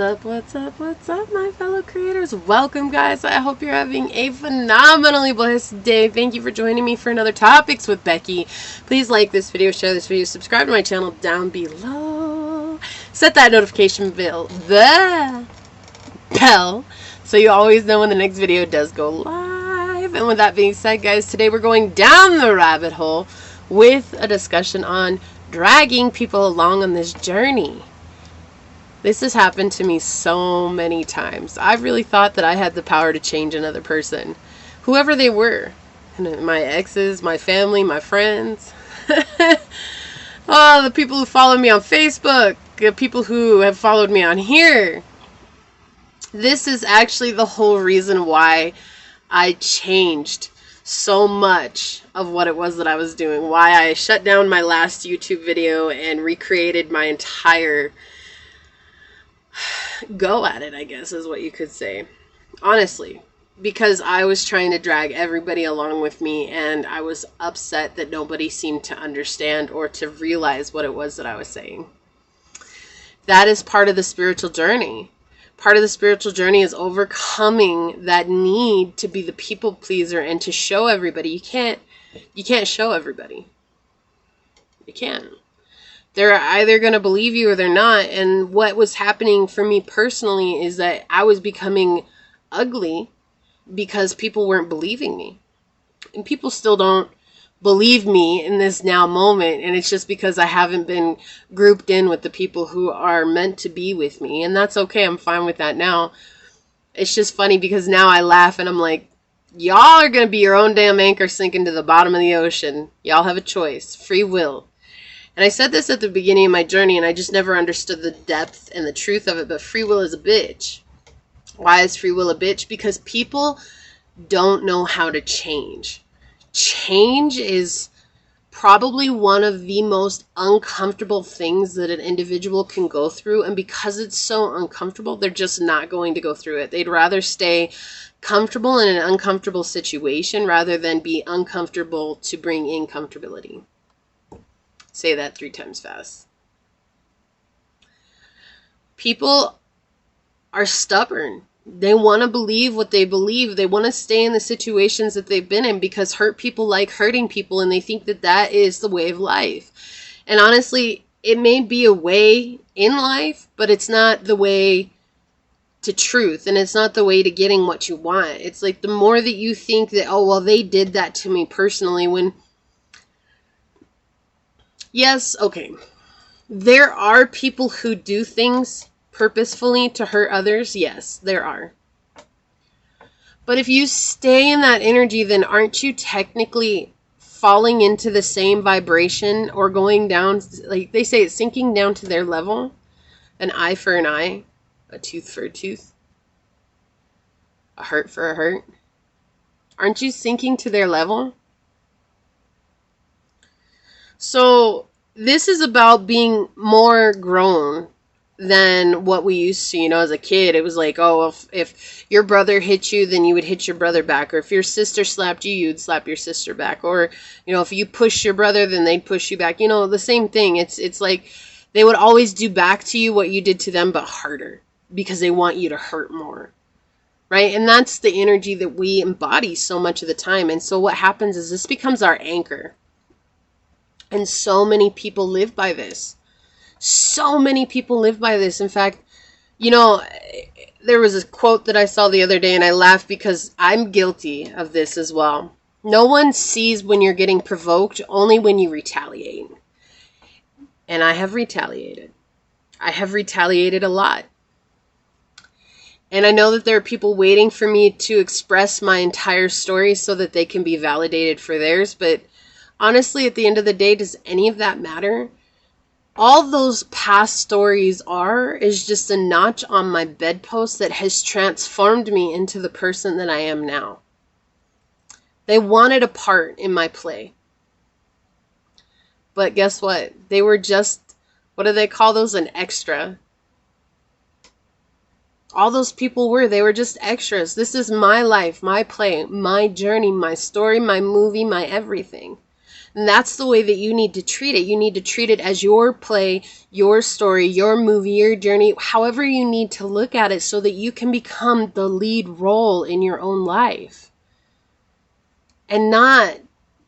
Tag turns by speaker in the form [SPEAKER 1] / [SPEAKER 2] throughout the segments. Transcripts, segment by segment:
[SPEAKER 1] up, my fellow creators? Welcome, guys. I hope you're having a phenomenally blessed day. Thank you for joining me for another Topics with Becky. Please like this video, share this video, subscribe to my channel down below. Set that notification bell, so you always know when the next video does go live. And with that being said, guys, today we're going down the rabbit hole with a discussion on dragging people along on this journey. This has happened to me so many times. I really thought that I had the power to change another person, whoever they were. My exes, my family, my friends. Oh, the people who follow me on Facebook, the people who have followed me on here. This is actually the whole reason why I changed so much of what it was that I was doing. Why I shut down my last YouTube video and recreated my entire go at it, I guess is what you could say. Honestly, because I was trying to drag everybody along with me, and I was upset that nobody seemed to understand or to realize what it was that I was saying. That is part of the spiritual journey. Part of the spiritual journey is overcoming that need to be the people pleaser and to show everybody. You can't show everybody. You can't. They're either going to believe you or they're not. And what was happening for me personally is that I was becoming ugly because people weren't believing me. And people still don't believe me in this now moment. And it's just because I haven't been grouped in with the people who are meant to be with me. And that's okay. I'm fine with that now. It's just funny because now I laugh and I'm like, y'all are going to be your own damn anchor sinking to the bottom of the ocean. Y'all have a choice. Free will. And I said this at the beginning of my journey, and I just never understood the depth and the truth of it, but free will is a bitch. Why is free will a bitch? Because people don't know how to change. Change is probably one of the most uncomfortable things that an individual can go through, and because it's so uncomfortable, they're just not going to go through it. They'd rather stay comfortable in an uncomfortable situation rather than be uncomfortable to bring in comfortability. Say that 3 times fast. People are stubborn. They want to believe what they believe. They want to stay in the situations that they've been in because hurt people like hurting people, and they think that that is the way of life. And honestly, it may be a way in life, but it's not the way to truth, and it's not the way to getting what you want. It's like the more that you think that, oh, well, they did that to me personally, when yes, okay. There are people who do things purposefully to hurt others. Yes, there are. But if you stay in that energy, then aren't you technically falling into the same vibration or going down, like they say, it's sinking down to their level? An eye for an eye, a tooth for a tooth, a hurt for a hurt. Aren't you sinking to their level? So this is about being more grown than what we used to, as a kid. It was like, oh, if your brother hit you, then you would hit your brother back. Or if your sister slapped you, you'd slap your sister back. Or, if you push your brother, then they'd push you back. The same thing. It's like they would always do back to you what you did to them, but harder, because they want you to hurt more. Right? And that's the energy that we embody so much of the time. And so what happens is this becomes our anchor. And so many people live by this. So many people live by this. In fact, there was a quote that I saw the other day, and I laughed because I'm guilty of this as well. No one sees when you're getting provoked, only when you retaliate. And I have retaliated. I have retaliated a lot. And I know that there are people waiting for me to express my entire story so that they can be validated for theirs, but honestly, at the end of the day, does any of that matter? All those past stories is just a notch on my bedpost that has transformed me into the person that I am now. They wanted a part in my play. But guess what? They were just, what do they call those? An extra. All those people they were just extras. This is my life, my play, my journey, my story, my movie, my everything. And that's the way that you need to treat it. You need to treat it as your play, your story, your movie, your journey, however you need to look at it so that you can become the lead role in your own life. And not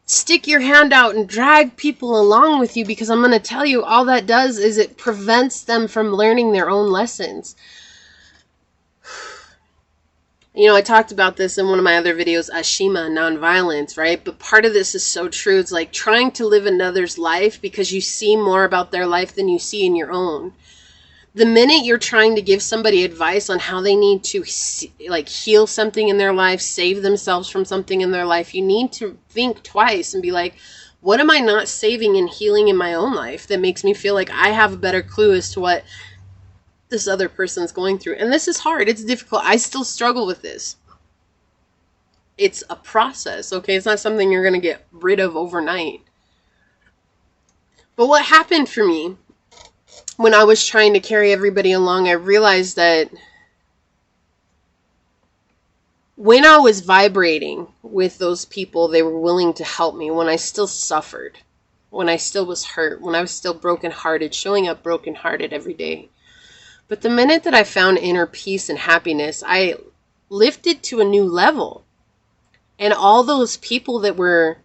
[SPEAKER 1] stick your hand out and drag people along with you, because I'm going to tell you, all that does is it prevents them from learning their own lessons. You know, I talked about this in one of my other videos, Ashima, nonviolence, right? But part of this is so true. It's like trying to live another's life because you see more about their life than you see in your own. The minute you're trying to give somebody advice on how they need to like heal something in their life, save themselves from something in their life, you need to think twice and be like, what am I not saving and healing in my own life that makes me feel like I have a better clue as to what this other person's going through? And this is hard. It's difficult. I still struggle with this. It's a process, okay? It's not something you're going to get rid of overnight. But what happened for me when I was trying to carry everybody along, I realized that when I was vibrating with those people, they were willing to help me when I still suffered, when I still was hurt, when I was still brokenhearted, showing up brokenhearted every day. But the minute that I found inner peace and happiness, I lifted to a new level. And all those people that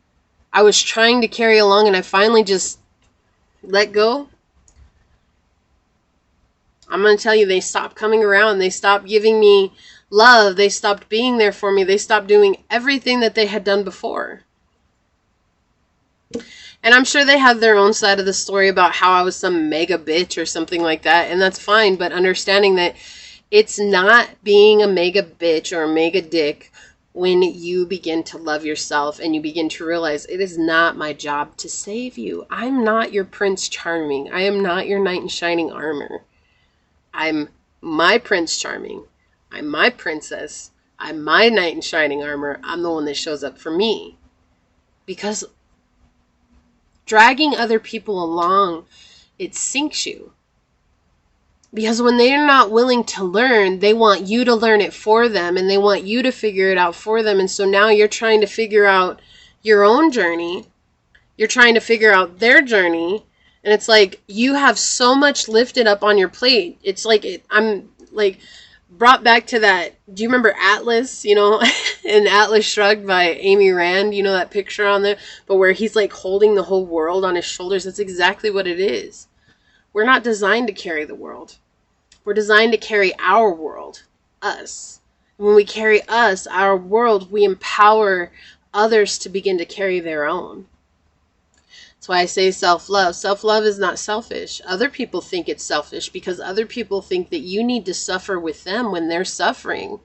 [SPEAKER 1] I was trying to carry along and I finally just let go, I'm going to tell you, they stopped coming around. They stopped giving me love. They stopped being there for me. They stopped doing everything that they had done before. And I'm sure they have their own side of the story about how I was some mega bitch or something like that. And that's fine. But understanding that it's not being a mega bitch or a mega dick when you begin to love yourself and you begin to realize it is not my job to save you. I'm not your Prince Charming. I am not your knight in shining armor. I'm my Prince Charming. I'm my princess. I'm my knight in shining armor. I'm the one that shows up for me. Because dragging other people along, it sinks you. Because when they're not willing to learn, they want you to learn it for them and they want you to figure it out for them. And so now you're trying to figure out your own journey. You're trying to figure out their journey. And it's like you have so much lifted up on your plate. It's like I'm like brought back to that. Do you remember Atlas, you know, in Atlas Shrugged by Amy Rand, you know, that picture on there, but where he's like holding the whole world on his shoulders? That's exactly what it is. We're not designed to carry the world. We're designed to carry our world, us. When we carry us, our world, we empower others to begin to carry their own. That's why I say self-love. Self-love is not selfish. Other people think it's selfish because other people think that you need to suffer with them when they're suffering.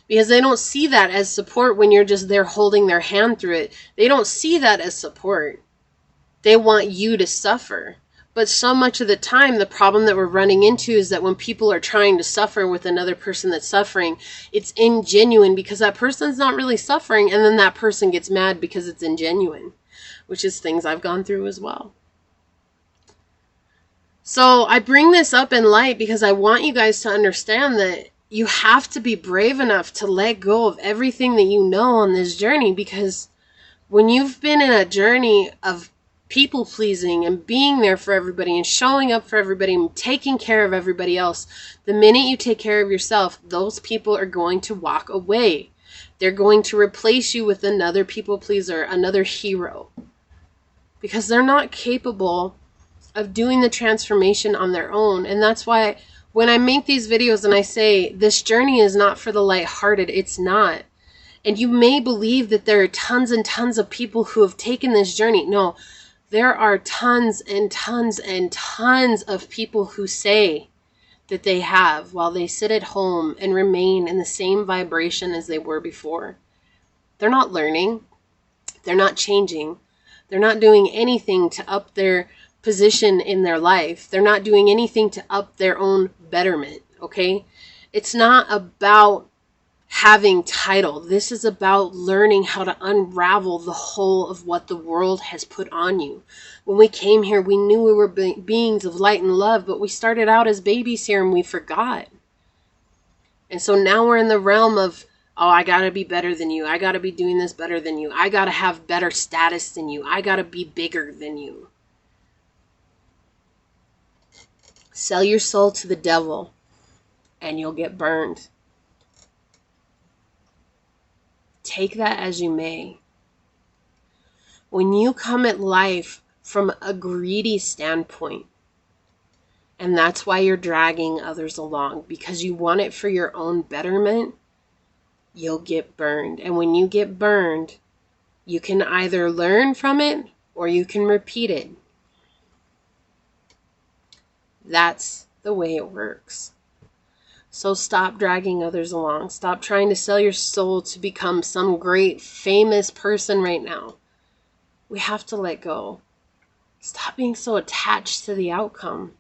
[SPEAKER 1] Because they don't see that as support when you're just there holding their hand through it. They don't see that as support. They want you to suffer. But so much of the time, the problem that we're running into is that when people are trying to suffer with another person that's suffering, it's ingenuine because that person's not really suffering, and then that person gets mad because it's ingenuine, which is things I've gone through as well. So I bring this up in light because I want you guys to understand that you have to be brave enough to let go of everything that you know on this journey, because when you've been in a journey of people pleasing and being there for everybody and showing up for everybody and taking care of everybody else, the minute you take care of yourself, those people are going to walk away. They're going to replace you with another people pleaser, another hero, because they're not capable of doing the transformation on their own. And that's why when I make these videos and I say this journey is not for the lighthearted, it's not. And you may believe that there are tons and tons of people who have taken this journey. No, there are tons and tons and tons of people who say that they have while they sit at home and remain in the same vibration as they were before. They're not learning. They're not changing. They're not doing anything to up their position in their life. They're not doing anything to up their own betterment, okay? It's not about having title. This is about learning how to unravel the whole of what the world has put on you. When we came here, we knew we were beings of light and love, but we started out as babies here and we forgot. And so now we're in the realm of Oh, I gotta be better than you. I gotta be doing this better than you. I gotta have better status than you. I gotta be bigger than you. Sell your soul to the devil and you'll get burned. Take that as you may. When you come at life from a greedy standpoint, and that's why you're dragging others along, because you want it for your own betterment, you'll get burned. And when you get burned, you can either learn from it or you can repeat it. That's the way it works. So stop dragging others along. Stop trying to sell your soul to become some great famous person right now. We have to let go. Stop being so attached to the outcome.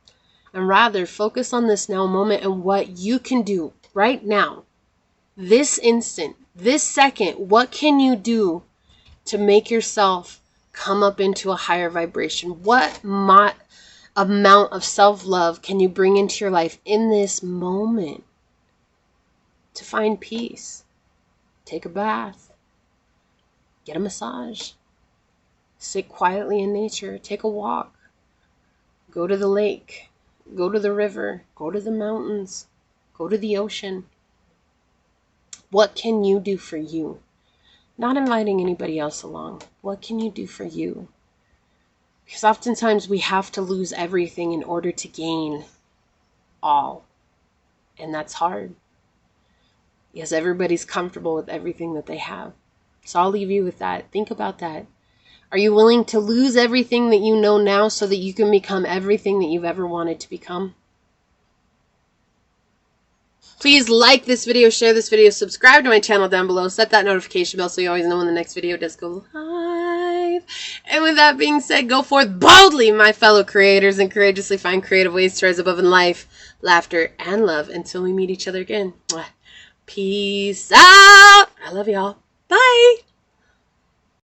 [SPEAKER 1] And rather focus on this now moment and what you can do right now. This instant, this second, what can you do to make yourself come up into a higher vibration? What amount of self-love can you bring into your life in this moment to find peace? Take a bath. Get a massage. Sit quietly in nature. Take a walk. Go to the lake. Go to the river. Go to the mountains. Go to the ocean. What can you do for you? Not inviting anybody else along. What can you do for you? Because oftentimes we have to lose everything in order to gain all. And that's hard. Because everybody's comfortable with everything that they have. So I'll leave you with that. Think about that. Are you willing to lose everything that you know now so that you can become everything that you've ever wanted to become? Please like this video, share this video, subscribe to my channel down below, set that notification bell so you always know when the next video does go live. And with that being said, go forth boldly, my fellow creators, and courageously find creative ways to rise above in life, laughter, and love until we meet each other again. Peace out. I love y'all. Bye.